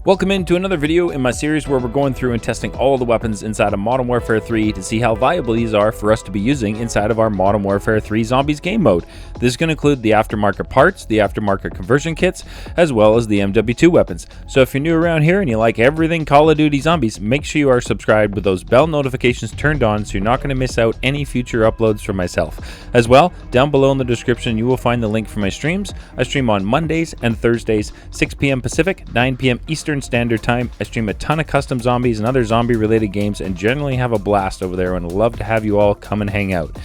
Welcome into another video in my series where we're going through and testing all the weapons inside of Modern Warfare 3 to see how valuable these are for us to be using inside of our Modern Warfare 3 Zombies game mode. This is going to include the aftermarket parts, the aftermarket conversion kits, as well as the MW2 weapons. So if you're new around here and you like everything Call of Duty Zombies, make sure you are subscribed with those bell notifications turned on so you're not going to miss out any future uploads from myself. As well, down below in the description you will find the link for my streams. I stream on Mondays and Thursdays, 6 p.m. Pacific, 9 p.m. Eastern Standard Time. I stream a ton of custom zombies and other zombie related games and generally have a blast over there and would love to have you all come and hang out.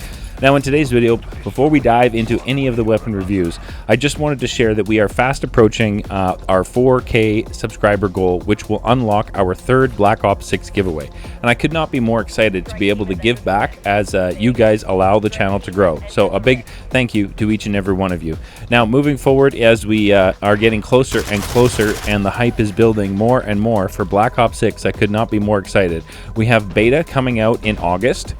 Now in today's video, before we dive into any of the weapon reviews, I just wanted to share that we are fast approaching our 4K subscriber goal, which will unlock our third Black Ops 6 giveaway. And I could not be more excited to be able to give back as you guys allow the channel to grow. So a big thank you to each and every one of you. Now moving forward, as we are getting closer and closer and the hype is building more and more for Black Ops 6, I could not be more excited. We have beta coming out in August.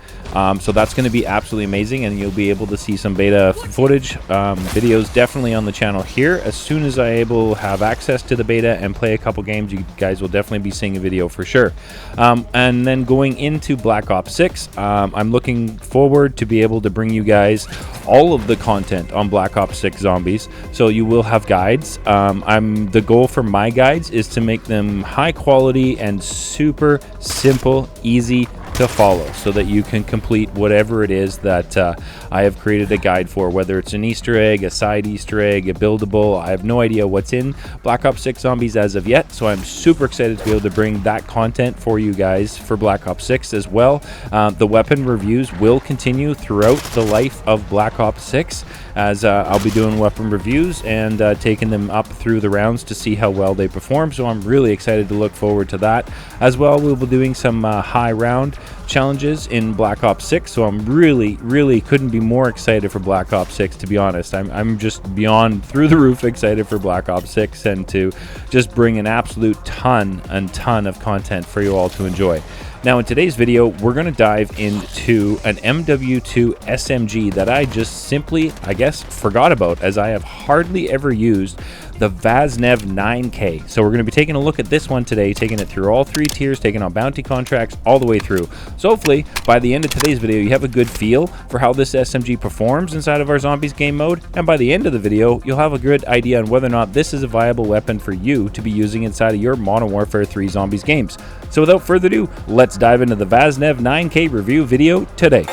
So that's going to be absolutely amazing, and you'll be able to see some beta footage videos definitely on the channel here. As soon as I have access to the beta and play a couple games, you guys will definitely be seeing a video for sure. And then going into Black Ops 6, I'm looking forward to be able to bring you guys all of the content on Black Ops 6 Zombies. So you will have guides. The goal for my guides is to make them high quality and super simple, easy to follow, so that you can complete whatever it is that I have created a guide for, whether it's an Easter egg, a side Easter egg, a buildable. I have no idea what's in Black Ops 6 Zombies as of yet, so I'm super excited to be able to bring that content for you guys for Black Ops 6 as well. The weapon reviews will continue throughout the life of Black Ops 6, as I'll be doing weapon reviews and taking them up through the rounds to see how well they perform, so I'm really excited to look forward to that. As well, we'll be doing some high round challenges in Black Ops 6, so I'm really couldn't be more excited for Black Ops 6, to be honest. I'm just beyond through the roof excited for Black Ops 6 and to just bring an absolute ton of content for you all to enjoy. Now in today's video, we're going to dive into an MW2 SMG that I just simply, I guess, forgot about, as I have hardly ever used the Vaznev 9K. So we're going to be taking a look at this one today, taking it through all three tiers, taking on bounty contracts all the way through. So hopefully by the end of today's video, you have a good feel for how this SMG performs inside of our Zombies game mode. And by the end of the video, you'll have a good idea on whether or not this is a viable weapon for you to be using inside of your Modern Warfare 3 Zombies games. So without further ado, let's dive into the Vaznev 9K review video today.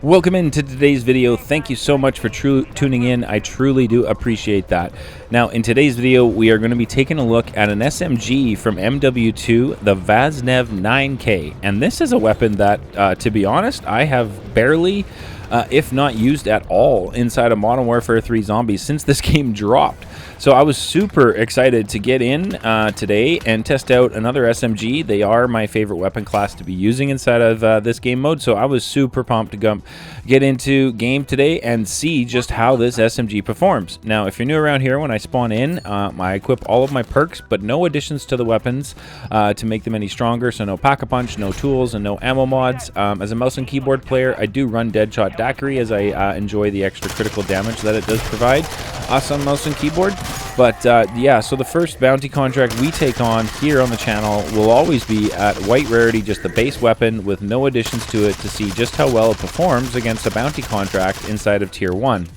Welcome into today's video. Thank you so much for tuning in. I truly do appreciate that. Now, in today's video, we are going to be taking a look at an SMG from MW2, the Vaznev 9K. And this is a weapon that, to be honest, I have barely, if not used at all, inside of Modern Warfare 3 Zombies since this game dropped. So I was super excited to get in today and test out another SMG. They are my favorite weapon class to be using inside of this game mode. So I was super pumped to get into game today and see just how this SMG performs. Now, if you're new around here, when I spawn in, I equip all of my perks, but no additions to the weapons to make them any stronger. So no pack-a-punch, no tools, and no ammo mods. As a mouse and keyboard player, I do run Deadshot Daiquiri, as I enjoy the extra critical damage that it does provide us on mouse and keyboard. But yeah, so the first bounty contract we take on here on the channel will always be at white rarity, just the base weapon with no additions to it, to see just how well it performs against a bounty contract inside of tier 1.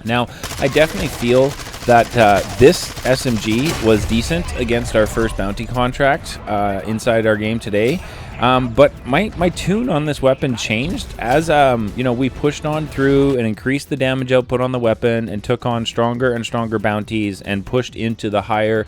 Now, I definitely feel that this SMG was decent against our first bounty contract inside our game today. But my tune on this weapon changed as you know, we pushed on through and increased the damage output on the weapon and took on stronger and stronger bounties and pushed into the higher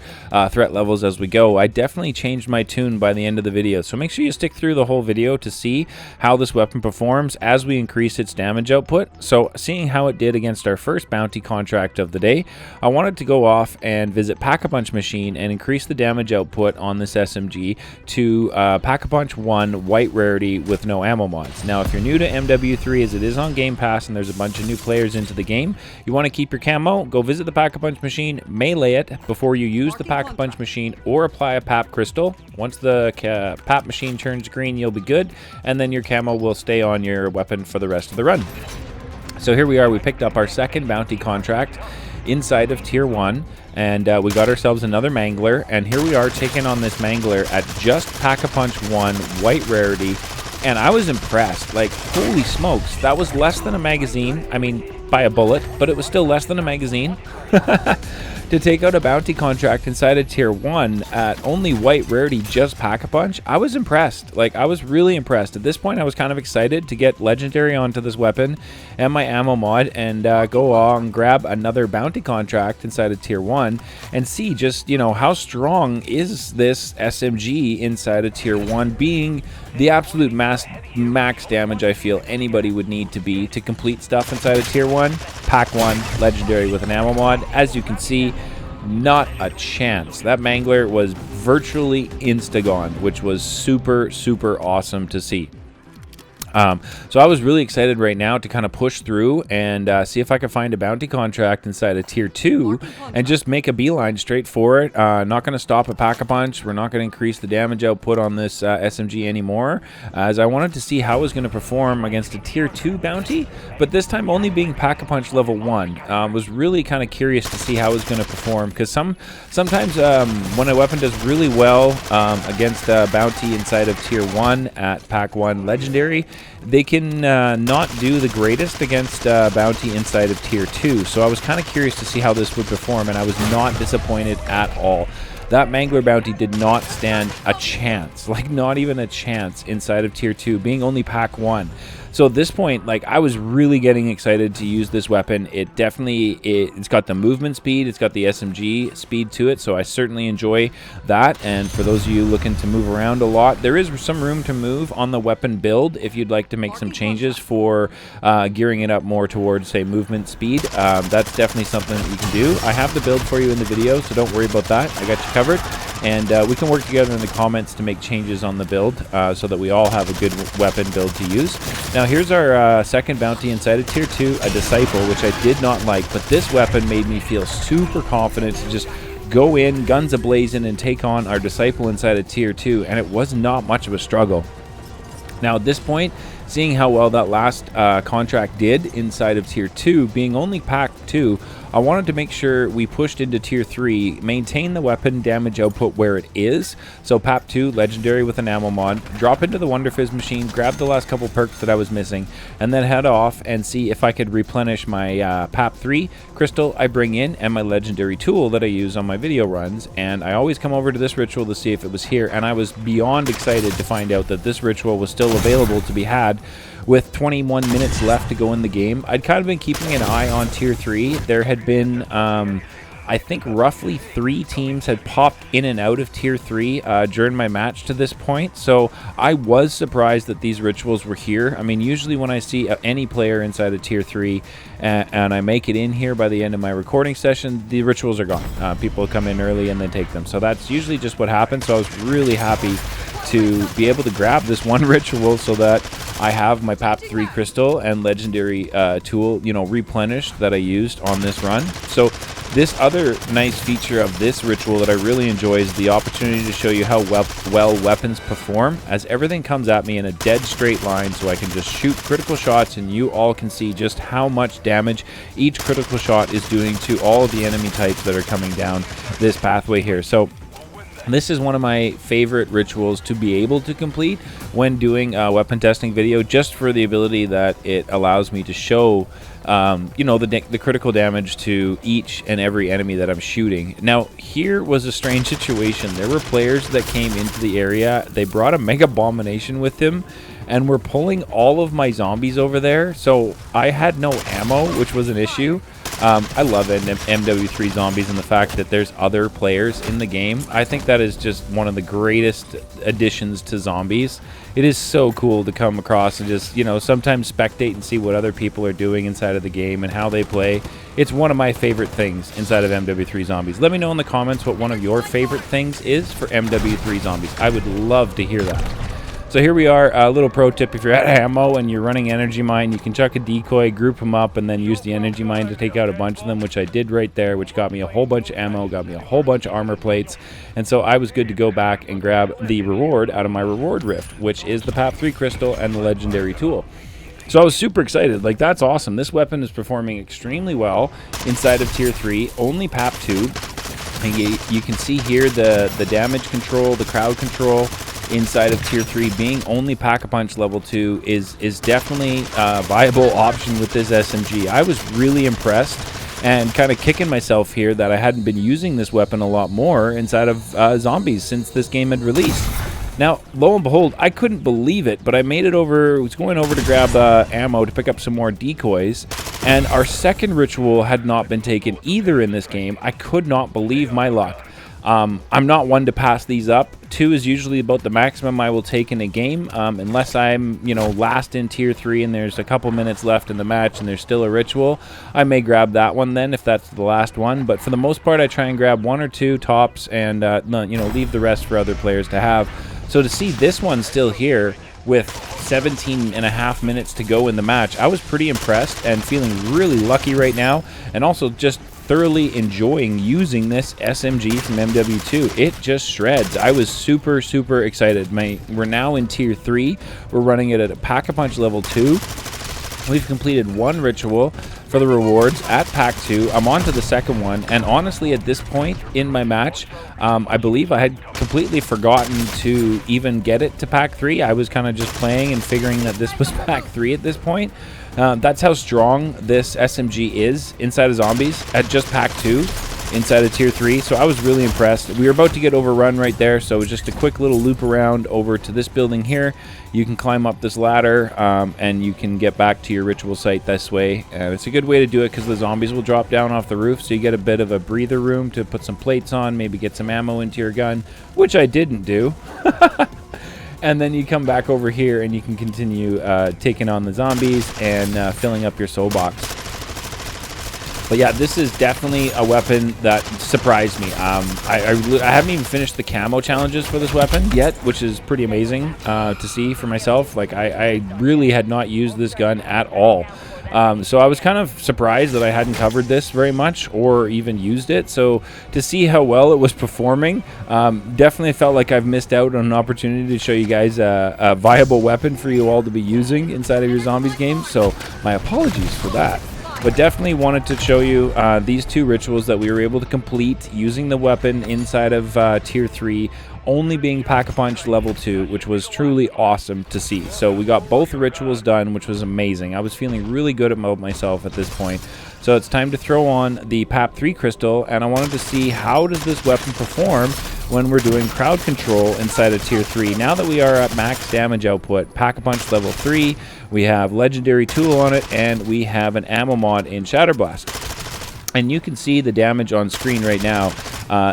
threat levels as we go. I definitely changed my tune by the end of the video, so make sure you stick through the whole video to see how this weapon performs as we increase its damage output. So seeing how it did against our first bounty contract of the day, I wanted to go off and visit Pack-a-Punch Machine and increase the damage output on this SMG to Pack-a-Punch 1 white rarity with no ammo mods. Now, if you're new to MW3, as it is on Game Pass and there's a bunch of new players into the game, you want to keep your camo, go visit the Pack-a-Punch Machine, melee it before you use the Pack-a-Punch Machine, or apply a PAP crystal. Once the PAP machine turns green, you'll be good, and then your camo will stay on your weapon for the rest of the run. So here we are, we picked up our second bounty contract inside of tier 1, and we got ourselves another mangler, and here we are taking on this mangler at just Pack-a-Punch 1 white rarity, and I was impressed. Like, holy smokes, that was less than a magazine. I mean, by a bullet, but it was still less than a magazine. To take out a bounty contract inside of tier 1 at only white rarity, just Pack-a-Punch, I was impressed. Like, I was really impressed. At this point, I was kind of excited to get legendary onto this weapon and my ammo mod and go on, grab another bounty contract inside of tier 1 and see just, you know, how strong is this SMG inside of tier 1, being the absolute max damage I feel anybody would need to be to complete stuff inside of tier 1. Pack 1, legendary with an ammo mod. As you can see, not a chance. That mangler was virtually insta-gone, which was super, super awesome to see. So I was really excited right now to kind of push through and see if I could find a bounty contract inside of tier 2 and just make a beeline straight for it. Not going to stop at Pack-a-Punch. We're not going to increase the damage output on this SMG anymore, as I wanted to see how it was going to perform against a tier 2 bounty, but this time only being Pack-a-Punch level 1. Was really kind of curious to see how it was going to perform, because sometimes when a weapon does really well against a bounty inside of tier 1 at Pack 1 legendary, they can not do the greatest against bounty inside of tier 2. So I was kind of curious to see how this would perform, and I was not disappointed at all. That mangler bounty did not stand a chance, like not even a chance inside of tier 2, being only Pack 1. So at this point, like, I was really getting excited to use this weapon. It definitely, it's got the movement speed, it's got the SMG speed to it, so I certainly enjoy that. And for those of you looking to move around a lot, there is some room to move on the weapon build if you'd like to make some changes for gearing it up more towards, say, movement speed. That's definitely something that you can do. I have the build for you in the video, so don't worry about that. I got you covered. And we can work together in the comments to make changes on the build so that we all have a good weapon build to use. Now here's our second bounty inside of tier 2, a Disciple, which I did not like, but this weapon made me feel super confident to just go in, guns a-blazing, and take on our Disciple inside of tier 2, and it was not much of a struggle. Now at this point, seeing how well that last contract did inside of tier 2, being only Pack 2, I wanted to make sure we pushed into tier 3, maintain the weapon damage output where it is. So PAP 2, legendary with an ammo mod, drop into the Wonder Fizz machine, grab the last couple perks that I was missing, and then head off and see if I could replenish my PAP 3 crystal I bring in and my legendary tool that I use on my video runs. And I always come over to this ritual to see if it was here, and I was beyond excited to find out that this ritual was still available to be had. With 21 minutes left to go in the game, I'd kind of been keeping an eye on tier 3. There had been, I think, roughly 3 teams had popped in and out of tier 3 during my match to this point. So I was surprised that these rituals were here. I mean, usually when I see any player inside of tier 3 and I make it in here by the end of my recording session, the rituals are gone. People come in early and then take them. So that's usually just what happens. So I was really happy to be able to grab this one ritual so that I have my PAP 3 crystal and legendary tool, you know, replenished that I used on this run. So this other nice feature of this ritual that I really enjoy is the opportunity to show you how well weapons perform, as everything comes at me in a dead straight line, so I can just shoot critical shots and you all can see just how much damage each critical shot is doing to all of the enemy types that are coming down this pathway here. So this is one of my favorite rituals to be able to complete when doing a weapon testing video, just for the ability that it allows me to show, you know, the critical damage to each and every enemy that I'm shooting. Now, here was a strange situation. There were players that came into the area. They brought a Mega Abomination with them and were pulling all of my zombies over there. So I had no ammo, which was an issue. I love MW3 Zombies and the fact that there's other players in the game. I think that is just one of the greatest additions to Zombies. It is so cool to come across and just, you know, sometimes spectate and see what other people are doing inside of the game and how they play. It's one of my favorite things inside of MW3 Zombies. Let me know in the comments what one of your favorite things is for MW3 Zombies. I would love to hear that. So here we are, a little pro tip: if you're out of ammo and you're running energy mine, you can chuck a decoy, group them up, and then use the energy mine to take out a bunch of them, which I did right there, which got me a whole bunch of ammo, got me a whole bunch of armor plates, and so I was good to go back and grab the reward out of my reward rift, which is the PAP 3 crystal and the legendary tool. So I was super excited. Like, that's awesome. This weapon is performing extremely well inside of tier 3, only PAP 2. And you can see here the damage control, the crowd control inside of tier 3 being only Pack-a-Punch level 2 is definitely a viable option with this SMG. I was really impressed and kind of kicking myself here that I hadn't been using this weapon a lot more inside of Zombies since this game had released. Now, lo and behold, I couldn't believe it, but I made it over, was going over to grab ammo to pick up some more decoys, and our second ritual had not been taken either in this game. I could not believe my luck. I'm not one to pass these up. 2 is usually about the maximum I will take in a game, unless I'm, you know, last in tier 3 and there's a couple minutes left in the match and there's still a ritual. I may grab that one then if that's the last one, but for the most part I try and grab 1 or 2 tops and, you know, leave the rest for other players to have. So to see this one still here with 17.5 minutes to go in the match, I was pretty impressed and feeling really lucky right now, and also just thoroughly enjoying using this SMG from MW2. It just shreds. I was super, super excited. We're now in tier 3. We're running it at a Pack-a-Punch level 2. We've completed 1 ritual for the rewards at Pack 2. I'm on to the second one, and honestly at this point in my match, I believe I had completely forgotten to even get it to Pack 3. I was kind of just playing and figuring that this was Pack 3 at this point. That's how strong this SMG is inside of Zombies at just Pack 2 inside of tier 3, so I was really impressed. We were about to get overrun right there, so just a quick little loop around over to this building here. You can climb up this ladder and you can get back to your ritual site this way. It's a good way to do it because the zombies will drop down off the roof, so you get a bit of a breather room to put some plates on, maybe get some ammo into your gun, which I didn't do. And then you come back over here and you can continue taking on the zombies and filling up your soul box. But yeah, this is definitely a weapon that surprised me. I haven't even finished the camo challenges for this weapon yet, which is pretty amazing to see for myself. Like, I really had not used this gun at all. So I was kind of surprised that I hadn't covered this very much or even used it. So to see how well it was performing, definitely felt like I've missed out on an opportunity to show you guys a viable weapon for you all to be using inside of your Zombies game. So my apologies for that. But definitely wanted to show you these 2 rituals that we were able to complete using the weapon inside of tier 3, only being Pack-a-Punch level 2, which was truly awesome to see. So we got both rituals done, which was amazing. I was feeling really good about myself at this point. So it's time to throw on the PAP 3 crystal, and I wanted to see how does this weapon perform when we're doing crowd control inside of tier 3. Now that we are at max damage output, Pack-a-Punch level 3, we have legendary tool on it, and we have an ammo mod in Shatterblast. And you can see the damage on screen right now.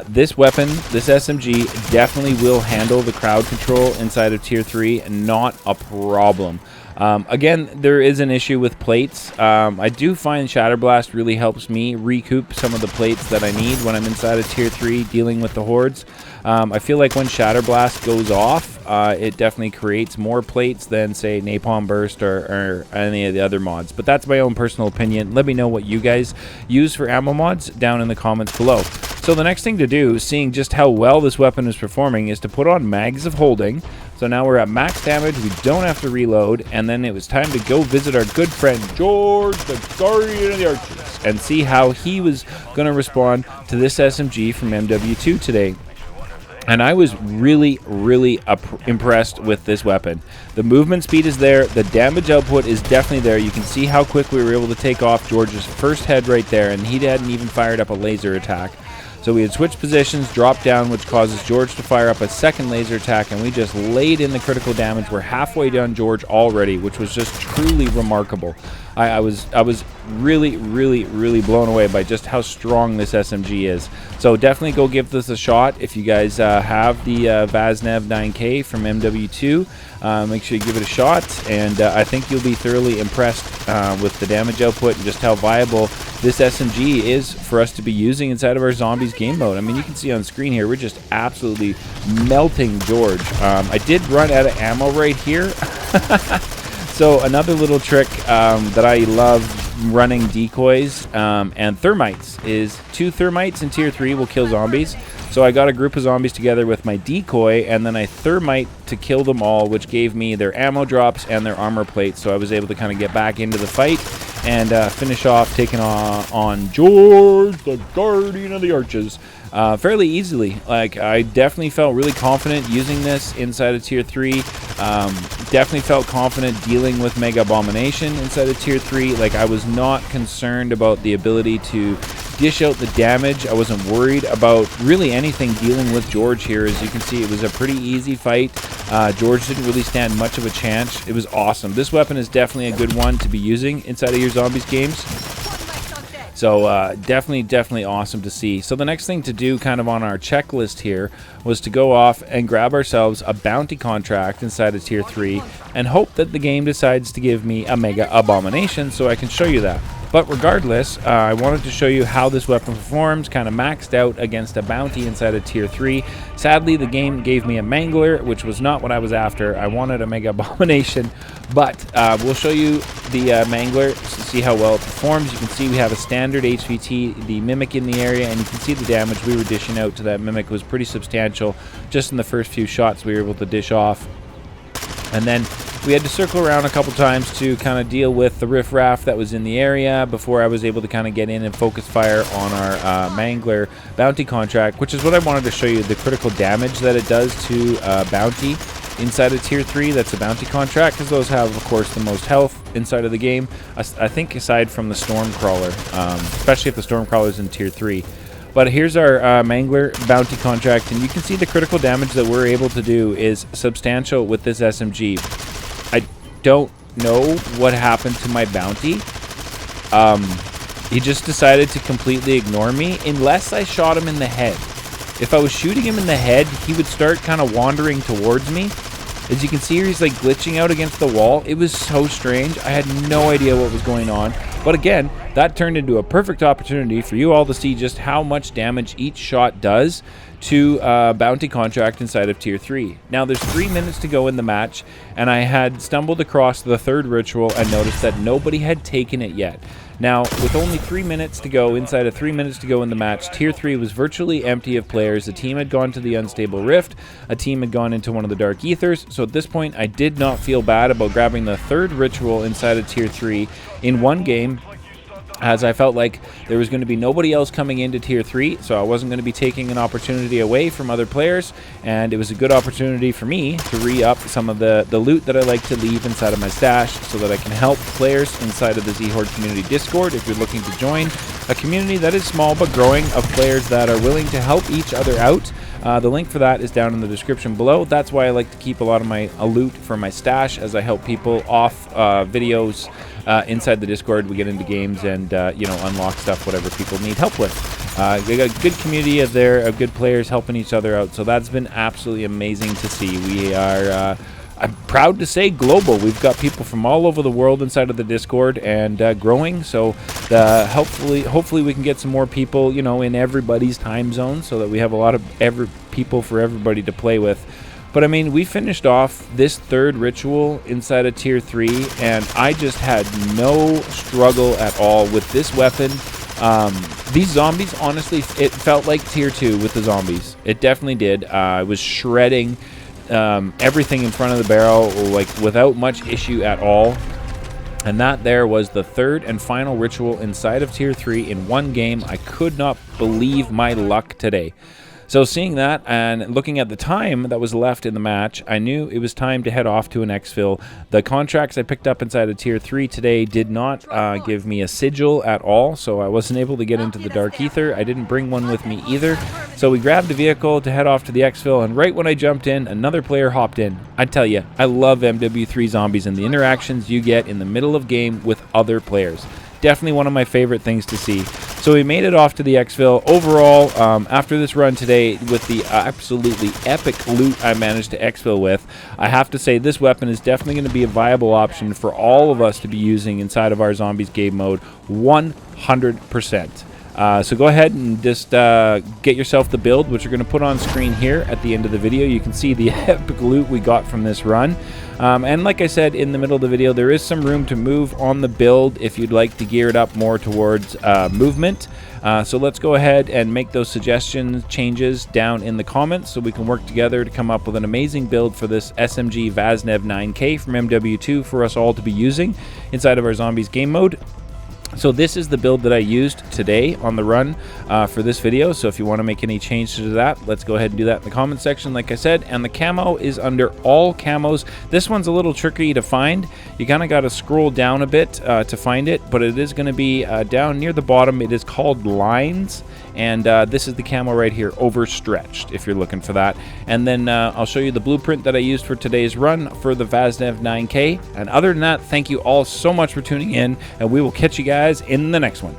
This weapon, this SMG, definitely will handle the crowd control inside of tier 3, not a problem. Again, there is an issue with plates. I do find Shatterblast really helps me recoup some of the plates that I need when I'm inside of tier 3 dealing with the hordes. I feel like when Shatterblast goes off, it definitely creates more plates than, say, Napalm Burst or any of the other mods. But that's my own personal opinion. Let me know what you guys use for ammo mods down in the comments below. So the next thing to do, seeing just how well this weapon is performing, is to put on Mags of Holding. So now we're at max damage, we don't have to reload, and then it was time to go visit our good friend Zhorde, the Guardian of the Archers, and see how he was going to respond to this SMG from MW2 today. And I was really, really impressed with this weapon. The movement speed is there. The damage output is definitely there. You can see how quick we were able to take off George's first head right there, and he hadn't even fired up a laser attack. So we had switched positions, dropped down, which causes Zhorde to fire up a second laser attack, and we just laid in the critical damage. We're halfway done Zhorde already, which was just truly remarkable. I was really, really, really blown away by just how strong this SMG is. So definitely go give this a shot if you guys have the Vasnev 9K from MW2. Make sure you give it a shot, and I think you'll be thoroughly impressed with the damage output and just how viable this SMG is for us to be using inside of our Zombies game mode. I mean, you can see on screen here, we're just absolutely melting Zhorde. I did run out of ammo right here. So another little trick that I love running decoys and thermites. Is 2 thermites in tier 3 will kill zombies. So I got a group of zombies together with my decoy, and then I thermite to kill them all, which gave me their ammo drops and their armor plates. So I was able to kind of get back into the fight and finish off taking on Zhorde, the Guardian of the Arches, fairly easily. Like, I definitely felt really confident using this inside of tier 3. Definitely felt confident dealing with Mega Abomination inside of tier 3. Like, I was not concerned about the ability to dish out the damage. I wasn't worried about really anything dealing with Zhorde here. As you can see, it was a pretty easy fight. Zhorde didn't really stand much of a chance. It was awesome. This weapon is definitely a good one to be using inside of your zombies games. So definitely awesome to see. So the next thing to do kind of on our checklist here was to go off and grab ourselves a bounty contract inside of tier 3 and hope that the game decides to give me a Mega Abomination so I can show you that. But regardless, I wanted to show you how this weapon performs, kind of maxed out against a bounty inside of tier 3. Sadly, the game gave me a mangler, which was not what I was after. I wanted a Mega Abomination, but we'll show you the mangler to see how well it performs. You can see we have a standard HVT, the Mimic in the area, and you can see the damage we were dishing out to that Mimic was pretty substantial. Just in the first few shots we were able to dish off. And then we had to circle around a couple times to kind of deal with the riffraff that was in the area before I was able to kind of get in and focus fire on our Mangler bounty contract, which is what I wanted to show you, the critical damage that it does to bounty inside of tier 3. That's a bounty contract, because those have, of course, the most health inside of the game, I think, aside from the Stormcrawler, especially if the Stormcrawler is in tier 3. But here's our Mangler bounty contract, and you can see the critical damage that we're able to do is substantial with this SMG. I don't know what happened to my bounty. He just decided to completely ignore me unless I shot him in the head. If I was shooting him in the head, he would start kind of wandering towards me. As you can see here, he's like glitching out against the wall. It was so strange. I had no idea what was going on. But again, that turned into a perfect opportunity for you all to see just how much damage each shot does to bounty contract inside of tier 3. Now there's 3 minutes to go in the match, and I had stumbled across the third ritual and noticed that nobody had taken it yet. Now, with only 3 minutes to go, inside of 3 minutes to go in the match, tier 3 was virtually empty of players. A team had gone to the Unstable Rift, a team had gone into one of the Dark Ethers, so at this point I did not feel bad about grabbing the third ritual inside of tier 3 in one game, as I felt like there was going to be nobody else coming into tier 3, so I wasn't going to be taking an opportunity away from other players, and it was a good opportunity for me to re-up some of the loot that I like to leave inside of my stash so that I can help players inside of the Zhordecommunity Discord. If you're looking to join a community that is small but growing of players that are willing to help each other out, the link for that is down in the description below. That's why I like to keep a lot of my loot for my stash, as I help people off videos inside the Discord. We get into games and you know, unlock stuff, whatever people need help with. We got a good community of good players helping each other out, so that's been absolutely amazing to see. We are I'm proud to say global. We've got people from all over the world inside of the Discord, and growing. So hopefully we can get some more people, you know, in everybody's time zone, so that we have a lot of people for everybody to play with. But I mean, we finished off this third ritual inside of tier 3, and I just had no struggle at all with this weapon. These zombies, honestly, it felt like tier 2 with the zombies. It definitely did. I was shredding everything in front of the barrel, like, without much issue at all. And that there was the third and final ritual inside of tier 3 in one game. I could not believe my luck today. So seeing that and looking at the time that was left in the match, I knew it was time to head off to an exfil. The contracts I picked up inside of tier 3 today did not give me a sigil at all, so I wasn't able to get into the Dark Ether. I didn't bring one with me either. So we grabbed a vehicle to head off to the exfil, and right when I jumped in, another player hopped in. I tell you, I love MW3 Zombies and the interactions you get in the middle of game with other players. Definitely one of my favorite things to see. So we made it off to the exfil. Overall, after this run today, with the absolutely epic loot I managed to exfil with, I have to say this weapon is definitely going to be a viable option for all of us to be using inside of our Zombies game mode 100%. So go ahead and just get yourself the build, which we're going to put on screen here at the end of the video. You can see the epic loot we got from this run. And like I said in the middle of the video, there is some room to move on the build if you'd like to gear it up more towards movement. So let's go ahead and make those suggestions, changes down in the comments so we can work together to come up with an amazing build for this SMG Vaznev 9K from MW2 for us all to be using inside of our Zombies game mode. So this is the build that I used today on the run for this video. So if you want to make any changes to that, let's go ahead and do that in the comment section, like I said. And the camo is under all camos. This one's a little tricky to find. You kind of got to scroll down a bit to find it, but it is going to be down near the bottom. It is called Lines, and this is the camo right here, Overstretched, if you're looking for that. And then I'll show you the blueprint that I used for today's run for the Vaznev 9K. And other than that, thank you all so much for tuning in, and we will catch you guys in the next one.